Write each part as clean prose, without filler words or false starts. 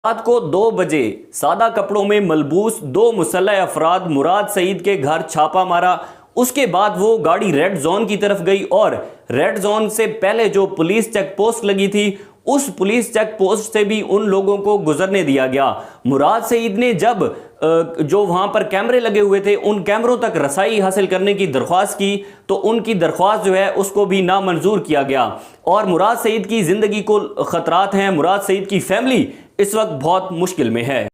रात को 2 बजे सादा कपड़ों में मलबूस 2 मुसल्लह अफराद मुराद सईद के घर छापा मारा। उसके बाद वो गाड़ी रेड जोन की तरफ गई और रेड जोन से पहले जो पुलिस चेक पोस्ट लगी थी उस पुलिस चेक पोस्ट से भी उन लोगों को गुजरने दिया गया। मुराद सईद ने जब जो वहां पर कैमरे लगे हुए थे उन कैमरों तक रसाई हासिल करने की दरख्वास्त की तो उनकी दरख्वास्त जो है उसको भी नामंजूर किया गया और मुराद सईद की ज़िंदगी को ख़तरात हैं। मुराद सईद की फैमिली इस वक्त बहुत मुश्किल में है।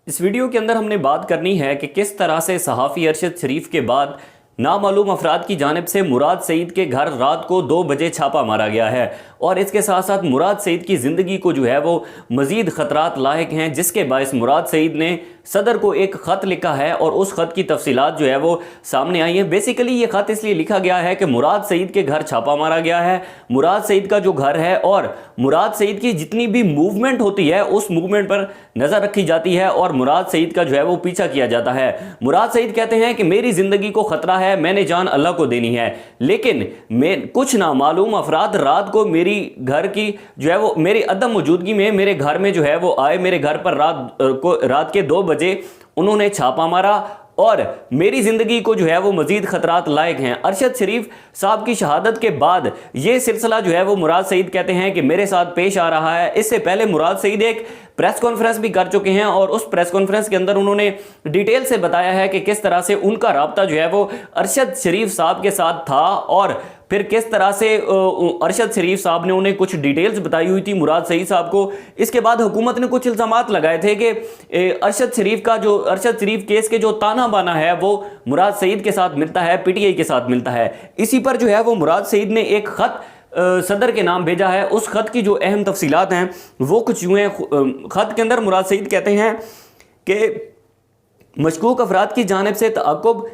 इस वीडियो के अंदर हमने बात करनी है कि किस तरह से सहाफ़ी अरशद शरीफ के बाद नामालूम अफराद की जानिब से मुराद सईद के घर रात को 2 बजे छापा मारा गया है और इसके साथ साथ मुराद सईद की ज़िंदगी को जो है वो मज़ीद ख़तरात लाहिक हैं, जिसके बायस मुराद सईद ने सदर को एक ख़त लिखा है और उस ख़त की तफसीलात जो है वो सामने आई है। बेसिकली ये ख़त इसलिए लिखा गया है कि मुराद सईद के घर छापा मारा गया है। मुराद सईद का जो घर है और मुराद सईद की जितनी भी मूवमेंट होती है उस मूवमेंट पर नज़र रखी जाती है और मुराद सईद का जो है वो पीछा किया जाता है। मुराद सईद कहते हैं कि मेरी ज़िंदगी को ख़तरा है, मैंने जान अल्लाह को देनी है, लेकिन मैं कुछ नामालूम अफराद रात को मेरी घर की जो है वो मेरी अदम मौजूदगी में मेरे घर में जो है वो आए। मेरे घर पर रात के 2 बजे उन्होंने छापा मारा और मेरी ज़िंदगी को जो है वो मज़ीद ख़तरात लायक हैं। अरशद शरीफ साहब की शहादत के बाद ये सिलसिला जो है वो मुराद सईद कहते हैं कि मेरे साथ पेश आ रहा है। इससे पहले मुराद सईद एक प्रेस कॉन्फ्रेंस भी कर चुके हैं और उस प्रेस कॉन्फ्रेंस के अंदर उन्होंने डिटेल से बताया है कि किस तरह से उनका राब्ता जो है वो अरशद शरीफ साहब के साथ था और फिर किस तरह से अरशद शरीफ साहब ने उन्हें कुछ डिटेल्स बताई हुई थी मुराद सईद साहब को। इसके बाद हुकूमत ने कुछ इल्ज़ामात लगाए थे कि अरशद शरीफ केस के जो ताना बाना है वो मुराद सईद के साथ मिलता है, पीटीआई के साथ मिलता है। इसी पर जो है वो मुराद सईद ने एक ख़त सदर के नाम भेजा है। उस ख़त की जो अहम तफसीलात हैं वो कुछ यूँ हैं। ख़त के अंदर मुराद सईद कहते हैं कि मशकूक अफराद की जानिब से तअक्कुब,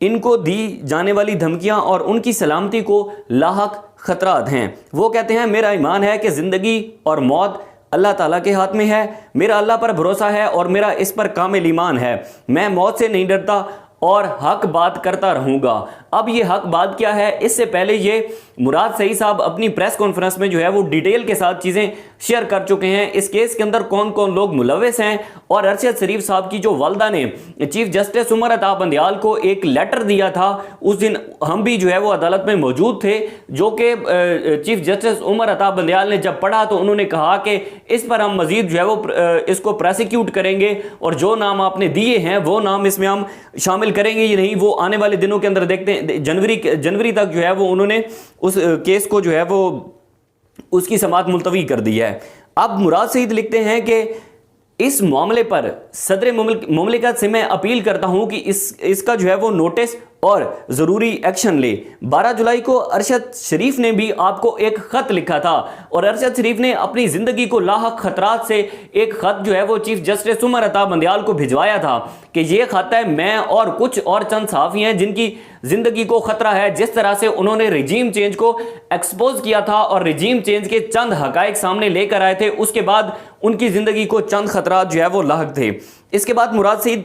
इनको दी जाने वाली धमकियां और उनकी सलामती को लाहक ख़तरात हैं। वो कहते हैं मेरा ईमान है कि ज़िंदगी और मौत अल्लाह ताला के हाथ में है, मेरा अल्लाह पर भरोसा है और मेरा इस पर कामिल ईमान है। मैं मौत से नहीं डरता और हक बात करता रहूँगा। अब ये हक बात क्या है? इससे पहले ये मुराद सईद साहब अपनी प्रेस कॉन्फ्रेंस में जो है वो डिटेल के साथ चीज़ें शेयर कर चुके हैं। इस केस के अंदर कौन कौन लोग मुलव्वस हैं और अरशद शरीफ साहब की जो वालदा ने चीफ जस्टिस उमर अता बंदियाल को एक लेटर दिया था, उस दिन हम भी जो है वो अदालत में मौजूद थे, जो कि चीफ जस्टिस उमर अता बंदियाल ने जब पढ़ा तो उन्होंने कहा कि इस पर हम मज़ीद जो है वो इसको प्रोसिक्यूट करेंगे और जो नाम आपने दिए हैं वो नाम इसमें हम शामिल करेंगे ही नहीं। वो आने वाले दिनों के अंदर देखते हैं, जनवरी तक जो है वो उन्होंने उस केस को जो है वो उसकी समाअत मुलतवी कर दी है। अब मुराद सईद लिखते हैं कि इस मामले पर सदर मुमलिकत से मैं अपील करता हूं कि इसका जो है वो नोटिस और ज़रूरी एक्शन ले। 12 जुलाई को अरशद शरीफ ने भी आपको एक ख़त लिखा था और अरशद शरीफ ने अपनी ज़िंदगी को लाहक ख़तरात से एक ख़त जो है वो चीफ जस्टिस उमर अता बंदियाल को भिजवाया था कि ये ख़त है मैं और कुछ और चंद सहाफ़ी हैं जिनकी ज़िंदगी को ख़तरा है। जिस तरह से उन्होंने रिजीम चेंज को एक्सपोज किया था और रिजीम चेंज के चंद हक़ाइक़ सामने लेकर आए थे, उसके बाद उनकी ज़िंदगी को चंद ख़तरात जो है वो लाहक थे। इसके बाद मुराद सईद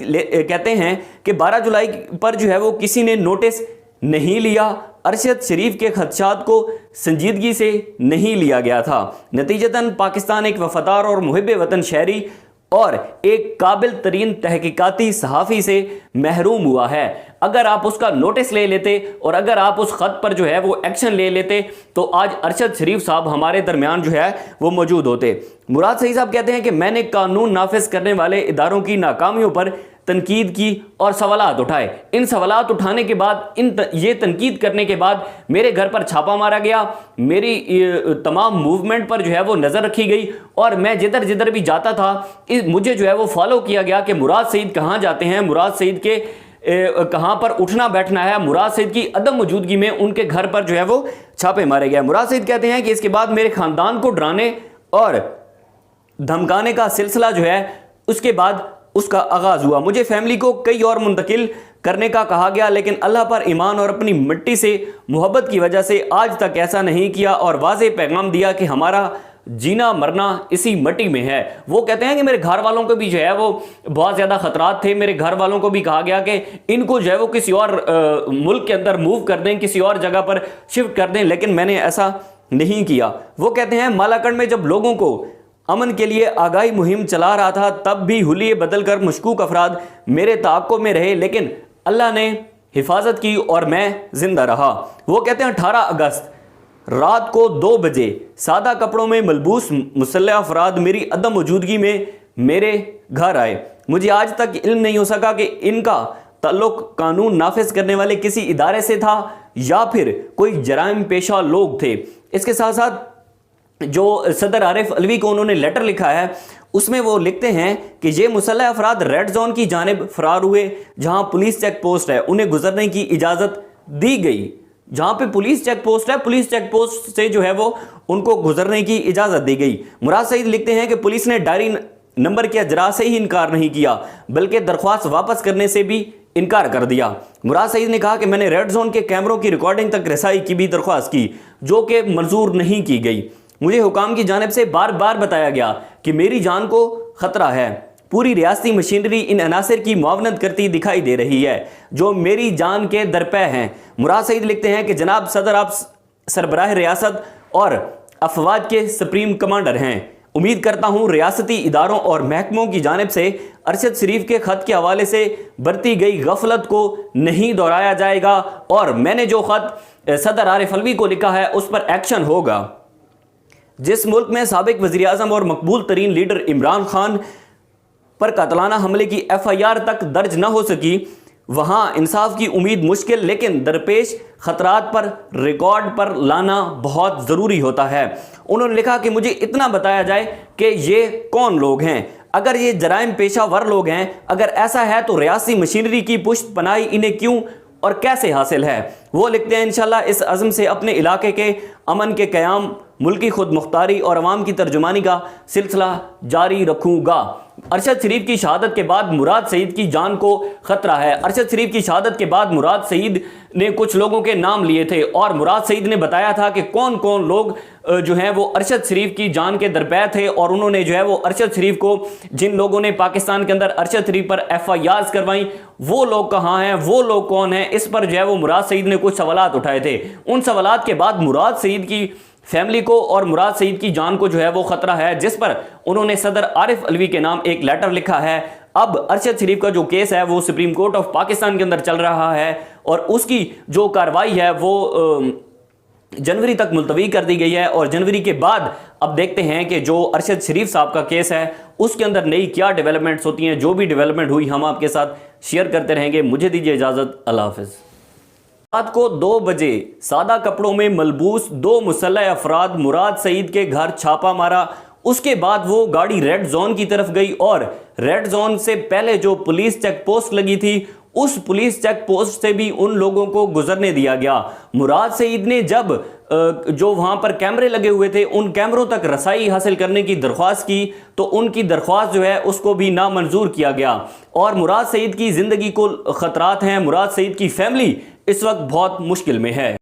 कहते हैं कि 12 जुलाई पर जो है वो किसी ने नोटिस नहीं लिया, अरशद शरीफ के खदशात को संजीदगी से नहीं लिया गया था। नतीजतन पाकिस्तान एक वफादार और मुहिब वतन शहरी और एक काबिल तरीन तहकीकाती सहाफ़ी से महरूम हुआ है। अगर आप उसका नोटिस ले लेते और अगर आप उस ख़त पर जो है वो एक्शन ले लेते तो आज अरशद शरीफ साहब हमारे दरमियान जो है वो मौजूद होते। मुराद सईद साहब कहते हैं कि मैंने कानून नाफिज करने वाले इदारों की नाकामियों पर तनकीद की और सवालात उठाए। इन सवालात उठाने के बाद ये तनकीद करने के बाद मेरे घर पर छापा मारा गया, मेरी तमाम मूवमेंट पर जो है वो नज़र रखी गई और मैं जिधर जिधर भी जाता था मुझे जो है वो फॉलो किया गया कि मुराद सईद कहाँ जाते हैं, मुराद सईद के कहाँ पर उठना बैठना है। मुराद सईद की अदम मौजूदगी में उनके घर पर जो है वो छापे मारे गए। मुराद सईद कहते हैं कि इसके बाद मेरे ख़ानदान को डराने और धमकाने का सिलसिला जो है उसके बाद उसका आगाज़ हुआ। मुझे फैमिली को कई और मुंतकिल करने का कहा गया, लेकिन अल्लाह पर ईमान और अपनी मिट्टी से मोहब्बत की वजह से आज तक ऐसा नहीं किया और वाज़े पैगाम दिया कि हमारा जीना मरना इसी मिट्टी में है। वो कहते हैं कि मेरे घर वालों को भी जो है वो बहुत ज़्यादा ख़तरात थे। मेरे घर वालों को भी कहा गया कि इनको जो है वो किसी और मुल्क के अंदर मूव कर दें, किसी और जगह पर शिफ्ट कर दें, लेकिन मैंने ऐसा नहीं किया। वो कहते हैं मालाकंड में जब लोगों को امن کے لیے آگاہی مہم چلا رہا تھا، تب بھی حلیے بدل کر مشکوک افراد میرے تعاقب میں رہے، لیکن اللہ نے حفاظت کی اور میں زندہ رہا۔ وہ کہتے ہیں 18 اگست رات کو 2 بجے سادہ کپڑوں میں ملبوس مسلح افراد میری عدم موجودگی میں میرے گھر آئے۔ مجھے آج تک علم نہیں ہو سکا کہ ان کا تعلق قانون نافذ کرنے والے کسی ادارے سے تھا یا پھر کوئی جرائم پیشہ لوگ تھے۔ اس کے ساتھ ساتھ جو صدر عارف علوی کو انہوں نے لیٹر لکھا ہے، اس میں وہ لکھتے ہیں کہ یہ مسلح افراد ریڈ زون کی جانب فرار ہوئے، جہاں پولیس چیک پوسٹ ہے انہیں گزرنے کی اجازت دی گئی۔ جہاں پہ پولیس چیک پوسٹ ہے، پولیس چیک پوسٹ سے جو ہے وہ ان کو گزرنے کی اجازت دی گئی۔ مراد سعید لکھتے ہیں کہ پولیس نے ڈائری نمبر کے اجرا سے ہی انکار نہیں کیا، بلکہ درخواست واپس کرنے سے بھی انکار کر دیا۔ مراد سعید نے کہا کہ میں نے ریڈ زون کے کیمروں کی ریکارڈنگ تک رسائی کی بھی درخواست کی، جو کہ منظور نہیں کی گئی۔ مجھے حکام کی جانب سے بار بار بتایا گیا کہ میری جان کو خطرہ ہے۔ پوری ریاستی مشینری ان عناصر کی معاونت کرتی دکھائی دے رہی ہے جو میری جان کے درپے ہیں۔ مراد سعید لکھتے ہیں کہ جناب صدر، آپ سربراہ ریاست اور افواج کے سپریم کمانڈر ہیں۔ امید کرتا ہوں ریاستی اداروں اور محکموں کی جانب سے ارشد شریف کے خط کے حوالے سے برتی گئی غفلت کو نہیں دہرایا جائے گا، اور میں نے جو خط صدر عارف علوی کو لکھا ہے اس پر ایکشن ہوگا۔ جس ملک میں سابق وزیر اعظم اور مقبول ترین لیڈر عمران خان پر قاتلانہ حملے کی FIR تک درج نہ ہو سکی، وہاں انصاف کی امید مشکل، لیکن درپیش خطرات پر ریکارڈ پر لانا بہت ضروری ہوتا ہے۔ انہوں نے لکھا کہ مجھے اتنا بتایا جائے کہ یہ کون لوگ ہیں، اگر یہ جرائم پیشہ ور لوگ ہیں، اگر ایسا ہے تو ریاستی مشینری کی پشت پناہی انہیں کیوں اور کیسے حاصل ہے۔ وہ لکھتے ہیں انشاءاللہ اس عزم سے اپنے علاقے کے امن کے قیام، ملکی خود مختاری اور عوام کی ترجمانی کا سلسلہ جاری رکھوں گا۔ ارشد شریف کی شہادت کے بعد مراد سعید کی جان کو خطرہ ہے۔ ارشد شریف کی شہادت کے بعد مراد سعید نے کچھ لوگوں کے نام لیے تھے، اور مراد سعید نے بتایا تھا کہ کون کون لوگ جو ہیں وہ ارشد شریف کی جان کے درپے تھے، اور انہوں نے جو ہے وہ ارشد شریف کو، جن لوگوں نے پاکستان کے اندر ارشد شریف پر FIRs کروائیں، وہ لوگ کہاں ہیں، وہ لوگ کون ہیں، اس پر جو ہے وہ مراد سعید نے کچھ سوالات اٹھائے تھے۔ ان سوالات کے بعد مراد سعید کی فیملی کو اور مراد سعید کی جان کو جو ہے وہ خطرہ ہے، جس پر انہوں نے صدر عارف علوی کے نام ایک لیٹر لکھا ہے۔ اب ارشد شریف کا جو کیس ہے وہ سپریم کورٹ آف پاکستان کے اندر چل رہا ہے، اور اس کی جو کاروائی ہے وہ جنوری تک ملتوی کر دی گئی ہے، اور جنوری کے بعد اب دیکھتے ہیں کہ جو ارشد شریف صاحب کا کیس ہے اس کے اندر نئی کیا ڈیولپمنٹس ہوتی ہیں۔ جو بھی ڈیولپمنٹ ہوئی ہم آپ کے ساتھ شیئر کرتے رہیں گے۔ مجھے دیجیے اجازت، اللہ حافظ۔ رات کو 2 بجے سادہ کپڑوں میں ملبوس 2 مسلح افراد مراد سعید کے گھر چھاپا مارا۔ اس کے بعد وہ گاڑی ریڈ زون کی طرف گئی، اور ریڈ زون سے پہلے جو پولیس چیک پوسٹ لگی تھی اس پولیس چیک پوسٹ سے بھی ان لوگوں کو گزرنے دیا گیا۔ مراد سعید نے جب جو وہاں پر کیمرے لگے ہوئے تھے ان کیمروں تک رسائی حاصل کرنے کی درخواست کی، تو ان کی درخواست جو ہے اس کو بھی نامنظور کیا گیا، اور مراد سعید کی زندگی کو خطرات ہیں۔ مراد سعید کی فیملی اس وقت بہت مشکل میں ہے۔